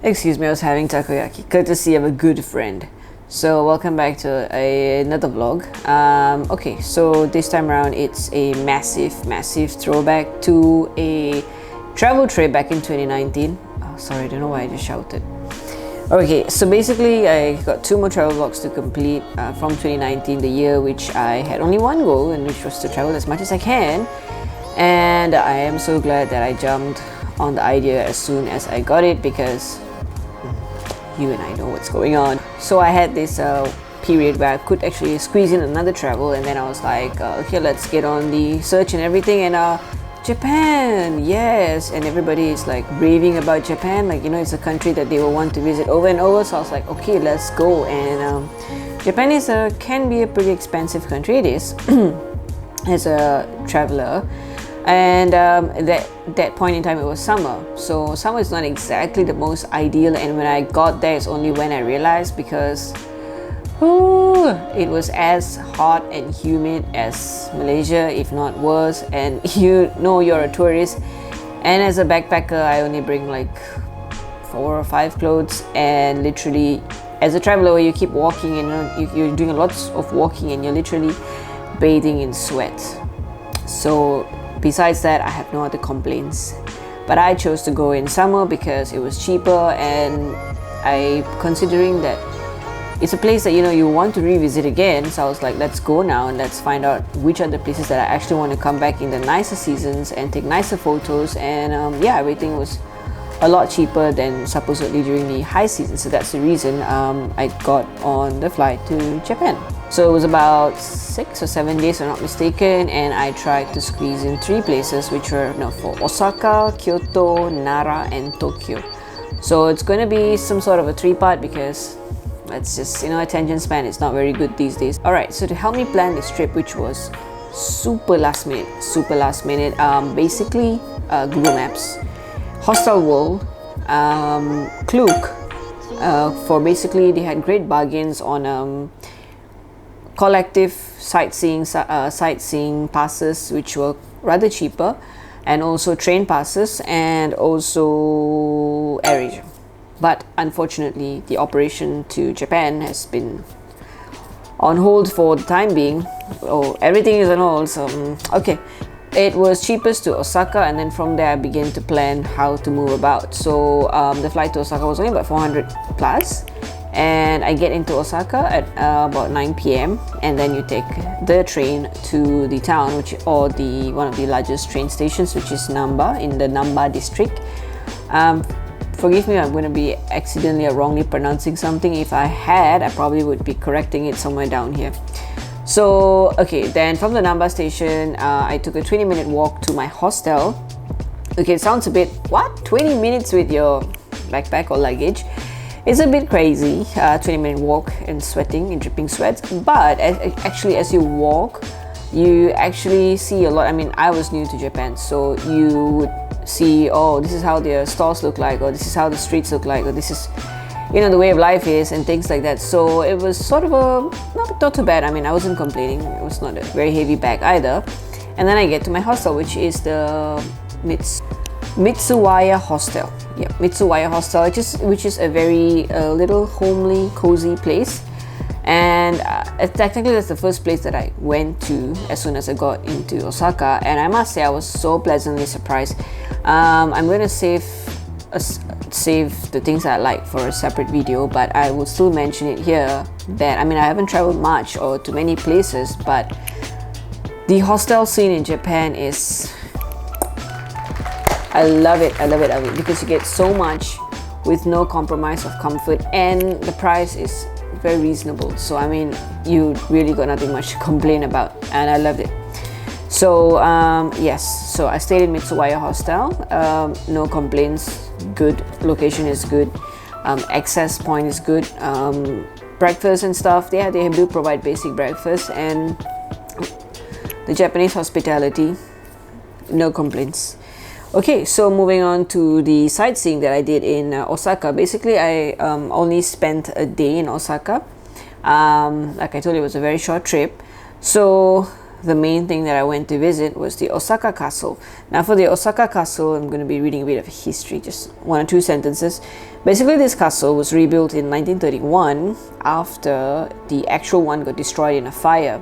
Excuse me, I was having takoyaki, courtesy of a good friend. So welcome back to another vlog. Okay, so this time around it's a massive throwback to a travel trip back in 2019. Oh, sorry, I don't know why I just shouted. Okay, so basically I got 2 more travel vlogs to complete from 2019, the year which I had only one goal, and which was to travel as much as I can. And I am so glad that I jumped on the idea as soon as I got it, because you and I know what's going on. So I had this period where I could actually squeeze in another travel, and then I was like, okay, let's get on the search and everything, and Japan, yes, and everybody is like raving about Japan, like, you know, it's a country that they will want to visit over and over. So I was like, okay, let's go. And Japan can be a pretty expensive country. It is as a traveler. And that point in time it was summer, so summer is not exactly the most ideal, and when I got there it's only when I realized, because it was as hot and humid as Malaysia, if not worse. And you know, you're a tourist, and as a backpacker I only bring like 4 or 5 clothes, and literally as a traveler you keep walking, and you're doing lots of walking, and you're literally bathing in sweat. So besides that, I have no other complaints. But I chose to go in summer because it was cheaper, and considering that it's a place that, you know, you want to revisit again, so I was like, let's go now and let's find out which are the places that I actually want to come back in the nicer seasons and take nicer photos. And yeah, everything was a lot cheaper than supposedly during the high season, so that's the reason I got on the flight to Japan. So it was about 6 or 7 days, if I'm not mistaken, and I tried to squeeze in 3 places, which were for Osaka, Kyoto, Nara and Tokyo. So it's going to be some sort of a 3-part, because that's just, you know, attention span is not very good these days. Alright, so to help me plan this trip, which was super last minute, basically Google Maps, Hostel World, Klook, for basically they had great bargains on collective sightseeing passes, which were rather cheaper, and also train passes, and also AirAsia. But unfortunately the operation to Japan has been on hold for the time being. Everything is on hold, so okay. It was cheapest to Osaka, and then from there I began to plan how to move about. So the flight to Osaka was only about 400 plus, and I get into Osaka at about 9 p.m. and then you take the train to the town, one of the largest train stations, which is Namba, in the Namba district. Forgive me, I'm going to be accidentally or wrongly pronouncing something. If I had, I probably would be correcting it somewhere down here. So okay, then from the Namba station I took a 20-minute walk to my hostel. Okay, it sounds a bit, what, 20 minutes with your backpack or luggage? It's a bit crazy, 20-minute walk and sweating and dripping sweats. But actually, as you walk, you actually see a lot. I mean, I was new to Japan, so you would see, oh, this is how their stores look like, or this is how the streets look like, or this is, you know, the way of life is, and things like that. So it was sort of not too bad. I mean, I wasn't complaining. It was not a very heavy bag either. And then I get to my hostel, which is the MITSUWAYA hostel. Yeah, MITSUWAYA hostel, which is a very little homely, cozy place. And technically that's the first place that I went to as soon as I got into Osaka, and I must say I was so pleasantly surprised. I'm going to save the things I like for a separate video, but I will still mention it here that, I mean, I haven't traveled much or to many places, but the hostel scene in Japan is, I love it, because you get so much with no compromise of comfort, and the price is very reasonable. So I mean, you really got nothing much to complain about, and I loved it. So yes, so I stayed in MITSUWAYA hostel. No complaints, good location is good, access point is good, breakfast and stuff, they do provide basic breakfast, and the Japanese hospitality, no complaints. Okay, so moving on to the sightseeing that I did in Osaka. Basically, I only spent a day in Osaka. Like I told you, it was a very short trip. So the main thing that I went to visit was the Osaka Castle. Now for the Osaka Castle, I'm going to be reading a bit of history, just 1 or 2 sentences. Basically, this castle was rebuilt in 1931 after the actual one got destroyed in a fire.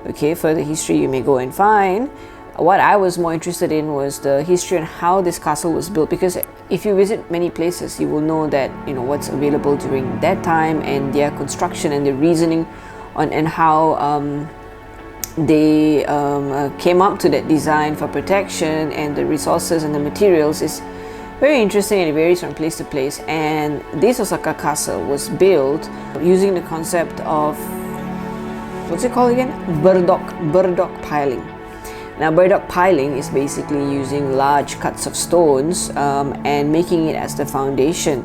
Okay, further history you may go and find. What I was more interested in was the history and how this castle was built, because if you visit many places, you will know that, you know, what's available during that time and their construction and the reasoning on and how they came up to that design for protection, and the resources and the materials is very interesting, and it varies from place to place. And this Osaka Castle was built using the concept of, what's it called again? Burdock piling. Now, burdock piling is basically using large cuts of stones and making it as the foundation.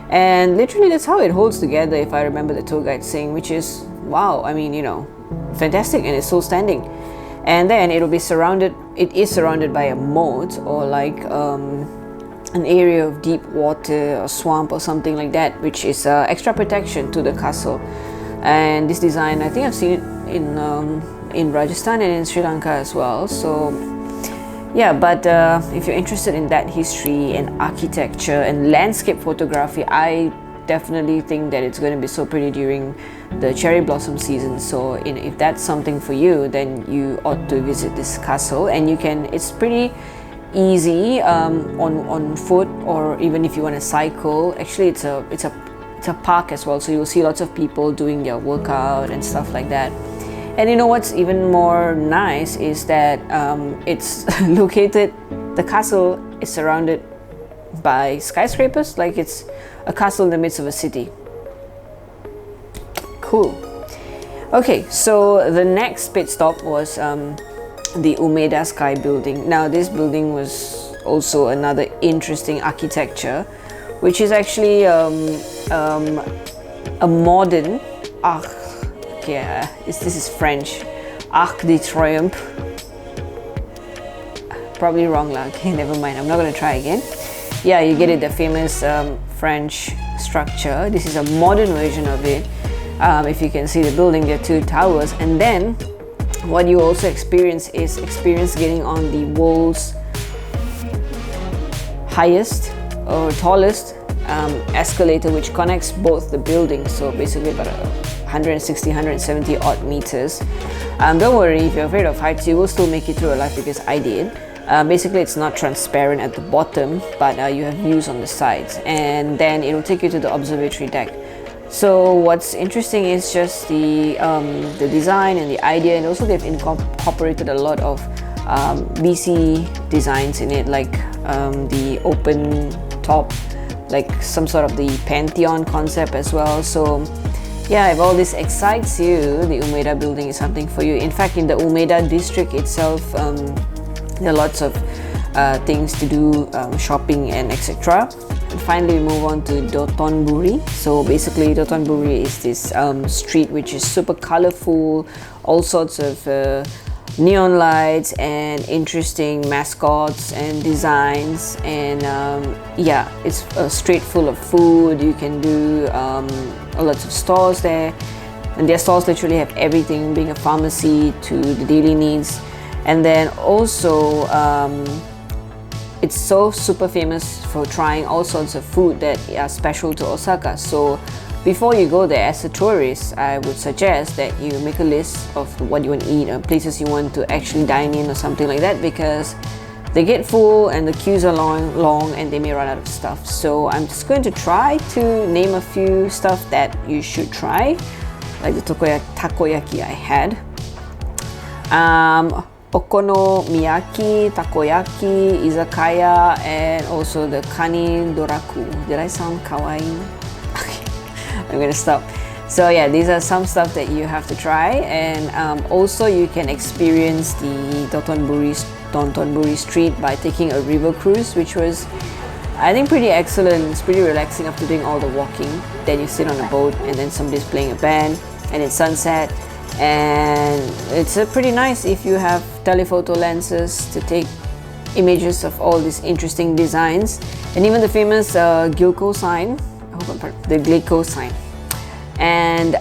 And literally that's how it holds together, if I remember the tour guide saying, which is, wow, I mean, you know, fantastic, and it's still standing. And then it is surrounded by a moat, or like an area of deep water or swamp or something like that, which is extra protection to the castle. And this design, I think I've seen it in Rajasthan and in Sri Lanka as well. So yeah, but if you're interested in that history and architecture and landscape photography, I definitely think that it's going to be so pretty during the cherry blossom season. So if that's something for you, then you ought to visit this castle. And it's pretty easy on foot, or even if you want to cycle. Actually, it's a park as well, so you'll see lots of people doing their workout and stuff like that. And you know what's even more nice is that it's located, the castle is surrounded by skyscrapers, like it's a castle in the midst of a city. Cool. Okay, so the next pit stop was the Umeda Sky building. Now this building was also another interesting architecture, which is actually a modern this is French, Arc de Triomphe. Probably wrong lah. Okay, never mind. I'm not gonna try again. Yeah, you get it, the famous French structure. This is a modern version of it. If you can see the building, there are 2 towers, and then what you also experience getting on the world's highest or tallest escalator, which connects both the buildings. So basically about 170 odd meters. Don't worry, if you're afraid of heights, you will still make it through alive, because I did. Basically, it's not transparent at the bottom, but you have views on the sides, and then it will take you to the observatory deck. So what's interesting is just the design and the idea, and also they've incorporated a lot of BC designs in it, like the open top, like some sort of the Pantheon concept as well. So yeah, if all this excites you, the Umeda building is something for you. In fact, in the Umeda district itself, there are lots of things to do, shopping and etc. And finally, we move on to Dotonbori. So basically, Dotonbori is this street which is super colorful, all sorts of neon lights and interesting mascots and designs, and yeah, it's a street full of food. You can do lots of stores there, and their stores literally have everything, being a pharmacy to the daily needs. And then also it's so super famous for trying all sorts of food that are special to Osaka. So before you go there as a tourist, I would suggest that you make a list of what you want to eat, or places you want to actually dine in or something like that, because they get full and the queues are long and they may run out of stuff. So I'm just going to try to name a few stuff that you should try, like the takoyaki I had. Okonomiyaki, takoyaki, izakaya, and also the kani doraku. Did I sound kawaii? Okay, I'm gonna stop. So yeah, these are some stuff that you have to try, and also you can experience the Dotonbori street by taking a river cruise, which was, I think, pretty excellent. It's pretty relaxing after doing all the walking. Then you sit on a boat, and then somebody's playing a band, and it's sunset. And it's pretty nice if you have telephoto lenses to take images of all these interesting designs, and even the famous Gilco sign, the Gilco sign. And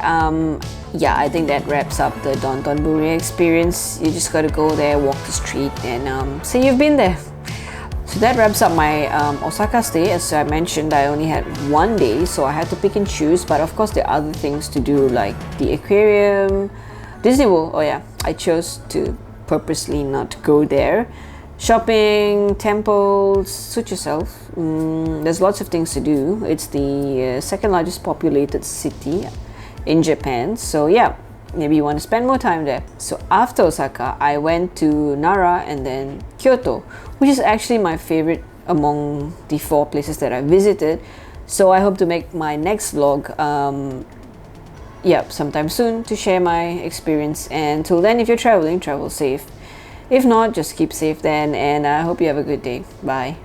yeah, I think that wraps up the Dontobori experience. You just gotta go there, walk the street, and say you've been there. So that wraps up my Osaka stay. As I mentioned, I only had 1 day, so I had to pick and choose. But of course, there are other things to do like the aquarium, Disney World. Oh yeah, I chose to purposely not go there. Shopping, temples, suit yourself. There's lots of things to do. It's the second largest populated city in Japan. So yeah, maybe you want to spend more time there. So after Osaka, I went to Nara and then Kyoto, which is actually my favorite among the 4 places that I visited. So I hope to make my next vlog sometime soon to share my experience. And till then, if you're traveling, travel safe. If not, just keep safe then, and I hope you have a good day. Bye.